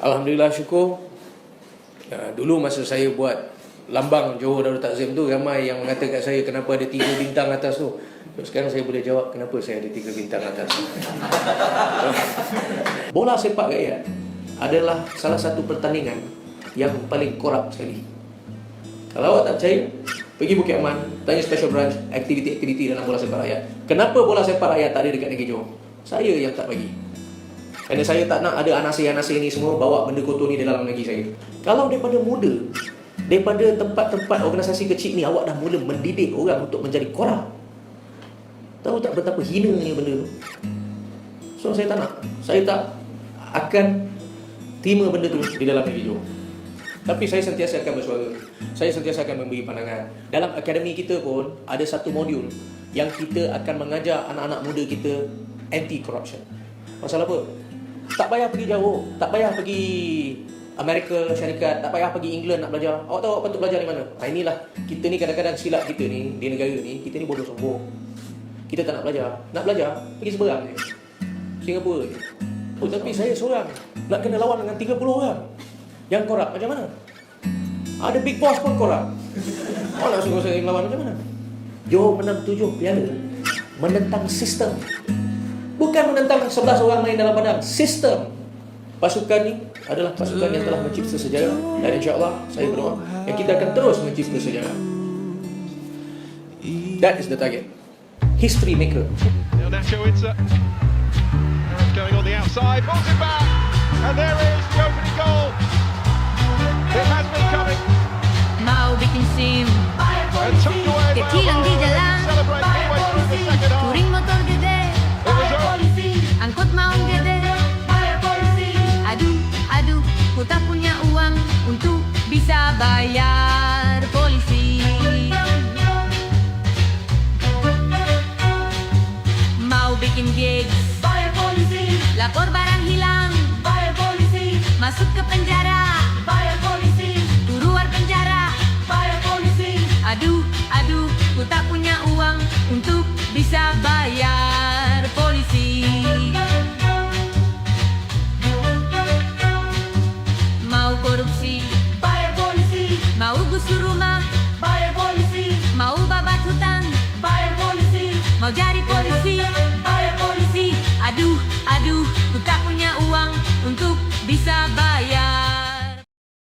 Alhamdulillah, syukur. Dulu masa saya buat lambang Johor Darul Takzim tu, ramai yang mengata kat saya kenapa ada 3 bintang atas tu. Sekarang saya boleh jawab kenapa saya ada 3 bintang atas. Bola sepak rakyat adalah salah satu pertandingan yang paling korup sekali. Kalau awak tak percaya, pergi Bukit Aman, tanya special branch, aktiviti-aktiviti dalam bola sepak rakyat. Kenapa bola sepak rakyat tak ada dekat negeri Johor? Saya yang tak bagi. Kerana saya tak nak ada anasir-anasir ni semua bawa benda kotor ni dalam negeri saya. Kalau daripada muda, daripada tempat-tempat organisasi kecil ni, awak dah mula mendidik orang untuk menjadi korup. Tahu tak betapa hinanya benda tu? So saya tak nak. Saya tak akan terima benda tu di dalam negeri Johor. Tapi saya sentiasa akan bersuara. Saya sentiasa akan memberi pandangan. Dalam akademi kita pun ada satu modul yang kita akan mengajar anak-anak muda kita anti-corruption. Pasal apa? Tak payah pergi jauh, tak payah pergi Amerika Syarikat, tak payah pergi England nak belajar. Awak tahu awak patut belajar di mana? Inilah, kita ni kadang-kadang silap kita ni, di negara ni, kita ni bodoh sombong. Kita tak nak belajar. Nak belajar, pergi seberang je, Singapura je. Tapi saya seorang nak kena lawan dengan 30 orang yang korup, macam mana? Ada big boss pun korup. Awak nak suruh saya melawan macam mana? Johor menang 7 piala menentang sistem. Bukan menentang 11 orang main dalam padang. Sistem. Pasukan ni adalah pasukan yang telah mencipta sejarah. Dan insyaAllah saya berdoa yang kita akan terus mencipta sejarah. That is the target. History maker. Nacho Itza. Going on the outside. Balls it back. And there is the opening goal. It has been coming. Mau bikin SIM And tucked away by kecilan di jalan, celebrating midway through the second half. touring motor gede, It was over. angkut maung gede. Aduh, aduh, ku tak punya uang untuk bisa bayar polisi. Mau bikin gigs, bayar polisi. Lapor barang hilang, bayar polisi. Masuk ke penjara, bayar polisi. Keluar penjara, bayar polisi. Aduh, aduh, ku tak punya uang untuk bisa bayar